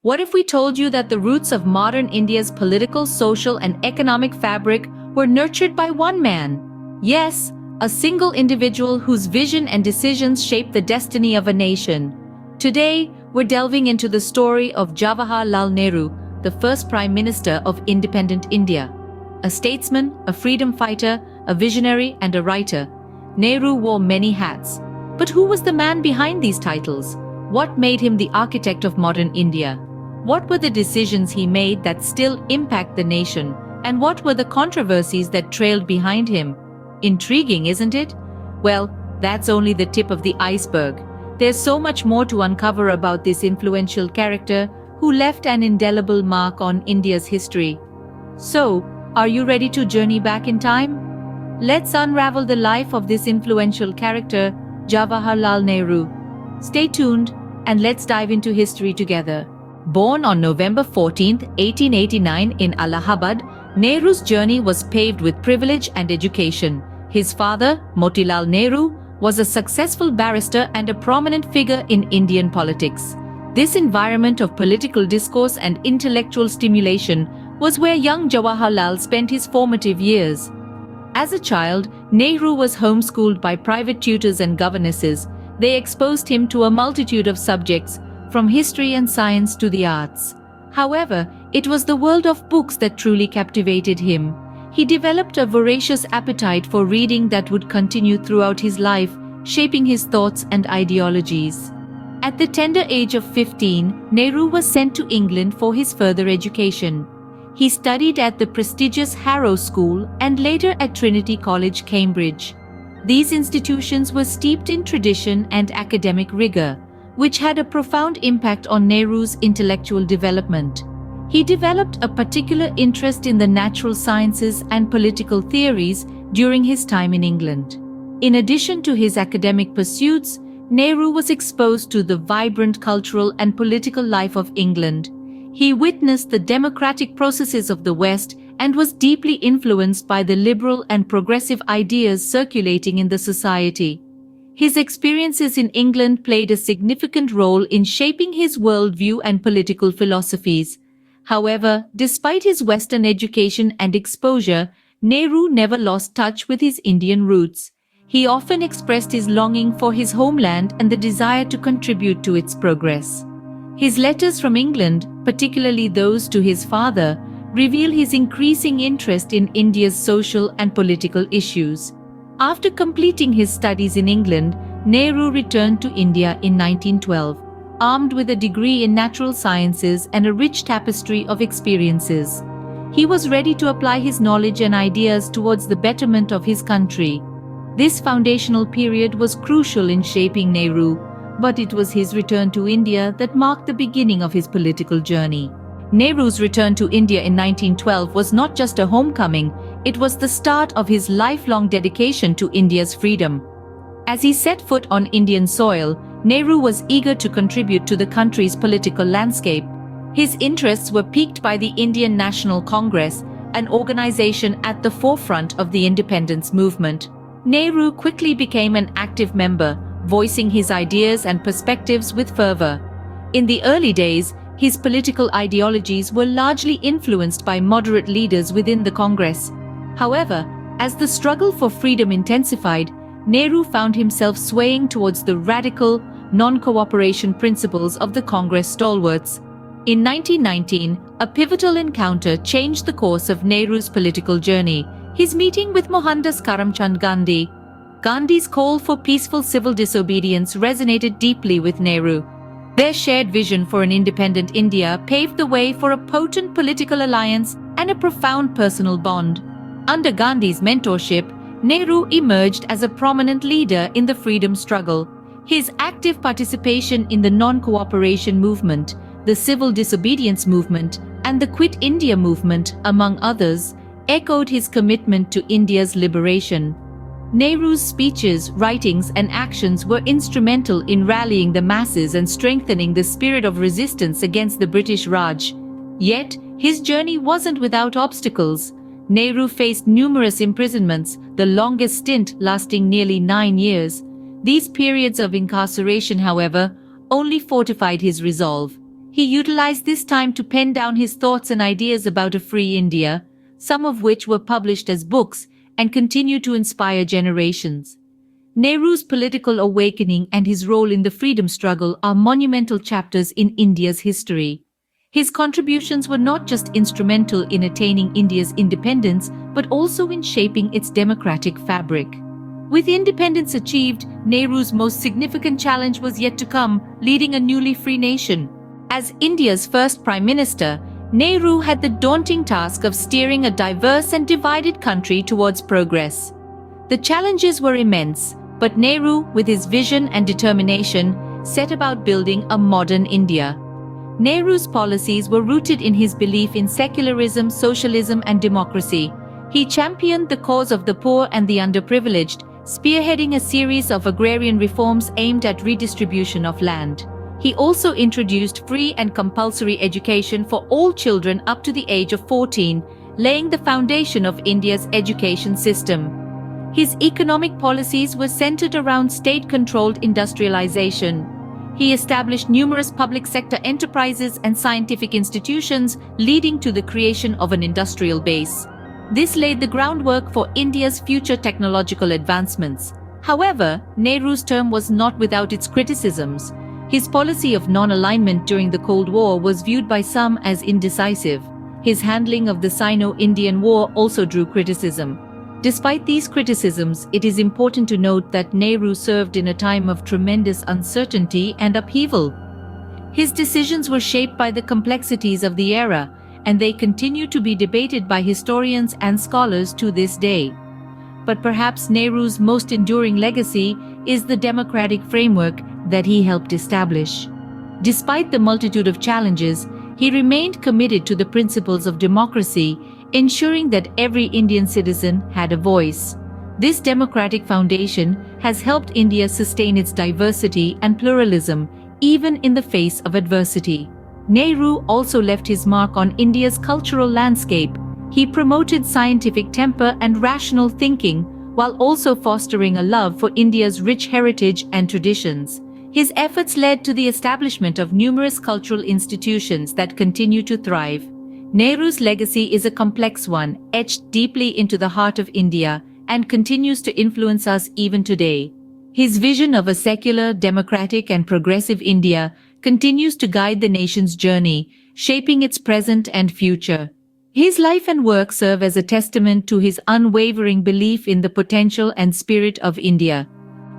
What if we told you that the roots of modern India's political, social, and economic fabric were nurtured by one man? Yes, a single individual whose vision and decisions shaped the destiny of a nation. Today, we're delving into the story of Jawaharlal Nehru, the first Prime Minister of independent India. A statesman, a freedom fighter, a visionary, and a writer, Nehru wore many hats. But who was the man behind these titles? What made him the architect of modern India? What were the decisions he made that still impact the nation? And what were the controversies that trailed behind him? Intriguing, isn't it? Well, that's only the tip of the iceberg. There's so much more to uncover about this influential character who left an indelible mark on India's history. So, are you ready to journey back in time? Let's unravel the life of this influential character, Jawaharlal Nehru. Stay tuned and let's dive into history together. Born on November 14, 1889 in Allahabad, Nehru's journey was paved with privilege and education. His father, Motilal Nehru, was a successful barrister and a prominent figure in Indian politics. This environment of political discourse and intellectual stimulation was where young Jawaharlal spent his formative years. As a child, Nehru was homeschooled by private tutors and governesses. They exposed him to a multitude of subjects, from history and science to the arts. However, it was the world of books that truly captivated him. He developed a voracious appetite for reading that would continue throughout his life, shaping his thoughts and ideologies. At the tender age of 15, Nehru was sent to England for his further education. He studied at the prestigious Harrow School and later at Trinity College, Cambridge. These institutions were steeped in tradition and academic rigor, which had a profound impact on Nehru's intellectual development. He developed a particular interest in the natural sciences and political theories during his time in England. In addition to his academic pursuits, Nehru was exposed to the vibrant cultural and political life of England. He witnessed the democratic processes of the West and was deeply influenced by the liberal and progressive ideas circulating in the society. His experiences in England played a significant role in shaping his worldview and political philosophies. However, despite his Western education and exposure, Nehru never lost touch with his Indian roots. He often expressed his longing for his homeland and the desire to contribute to its progress. His letters from England, particularly those to his father, reveal his increasing interest in India's social and political issues. After completing his studies in England, Nehru returned to India in 1912, armed with a degree in natural sciences and a rich tapestry of experiences. He was ready to apply his knowledge and ideas towards the betterment of his country. This foundational period was crucial in shaping Nehru, but it was his return to India that marked the beginning of his political journey. Nehru's return to India in 1912 was not just a homecoming, it was the start of his lifelong dedication to India's freedom. As he set foot on Indian soil, Nehru was eager to contribute to the country's political landscape. His interests were piqued by the Indian National Congress, an organization at the forefront of the independence movement. Nehru quickly became an active member, voicing his ideas and perspectives with fervor. In the early days, his political ideologies were largely influenced by moderate leaders within the Congress. However, as the struggle for freedom intensified, Nehru found himself swaying towards the radical, non-cooperation principles of the Congress stalwarts. In 1919, a pivotal encounter changed the course of Nehru's political journey, his meeting with Mohandas Karamchand Gandhi. Gandhi's call for peaceful civil disobedience resonated deeply with Nehru. Their shared vision for an independent India paved the way for a potent political alliance and a profound personal bond. Under Gandhi's mentorship, Nehru emerged as a prominent leader in the freedom struggle. His active participation in the non-cooperation movement, the civil disobedience movement, and the Quit India movement, among others, echoed his commitment to India's liberation. Nehru's speeches, writings, and actions were instrumental in rallying the masses and strengthening the spirit of resistance against the British Raj. Yet, his journey wasn't without obstacles. Nehru faced numerous imprisonments, the longest stint lasting nearly 9 years. These periods of incarceration, however, only fortified his resolve. He utilized this time to pen down his thoughts and ideas about a free India, some of which were published as books and continue to inspire generations. Nehru's political awakening and his role in the freedom struggle are monumental chapters in India's history. His contributions were not just instrumental in attaining India's independence, but also in shaping its democratic fabric. With independence achieved, Nehru's most significant challenge was yet to come, leading a newly free nation. As India's first Prime Minister, Nehru had the daunting task of steering a diverse and divided country towards progress. The challenges were immense, but Nehru, with his vision and determination, set about building a modern India. Nehru's policies were rooted in his belief in secularism, socialism, and democracy. He championed the cause of the poor and the underprivileged, spearheading a series of agrarian reforms aimed at redistribution of land. He also introduced free and compulsory education for all children up to the age of 14, laying the foundation of India's education system. His economic policies were centered around state-controlled industrialization. He established numerous public sector enterprises and scientific institutions, leading to the creation of an industrial base. This laid the groundwork for India's future technological advancements. However, Nehru's term was not without its criticisms. His policy of non-alignment during the Cold War was viewed by some as indecisive. His handling of the Sino-Indian War also drew criticism. Despite these criticisms, it is important to note that Nehru served in a time of tremendous uncertainty and upheaval. His decisions were shaped by the complexities of the era, and they continue to be debated by historians and scholars to this day. But perhaps Nehru's most enduring legacy is the democratic framework that he helped establish. Despite the multitude of challenges, he remained committed to the principles of democracy, ensuring that every Indian citizen had a voice. This democratic foundation has helped India sustain its diversity and pluralism, even in the face of adversity. Nehru also left his mark on India's cultural landscape. He promoted scientific temper and rational thinking, while also fostering a love for India's rich heritage and traditions. His efforts led to the establishment of numerous cultural institutions that continue to thrive. Nehru's legacy is a complex one, etched deeply into the heart of India, and continues to influence us even today. His vision of a secular, democratic, and progressive India continues to guide the nation's journey, shaping its present and future. His life and work serve as a testament to his unwavering belief in the potential and spirit of India.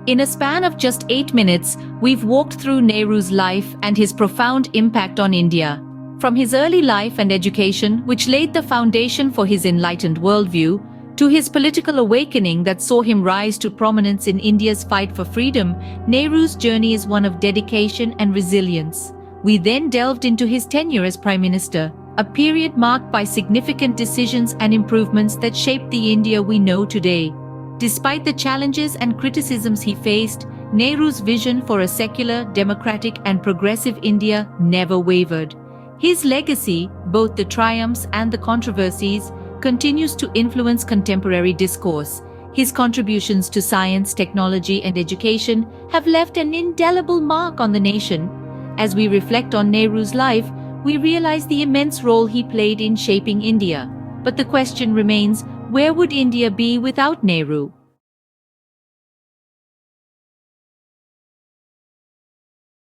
In a span of just 8 minutes, we've walked through Nehru's life and his profound impact on India. From his early life and education, which laid the foundation for his enlightened worldview, to his political awakening that saw him rise to prominence in India's fight for freedom, Nehru's journey is one of dedication and resilience. We then delved into his tenure as Prime Minister, a period marked by significant decisions and improvements that shaped the India we know today. Despite the challenges and criticisms he faced, Nehru's vision for a secular, democratic, and progressive India never wavered. His legacy, both the triumphs and the controversies, continues to influence contemporary discourse. His contributions to science, technology, and education have left an indelible mark on the nation. As we reflect on Nehru's life, we realize the immense role he played in shaping India. But the question remains, where would India be without Nehru?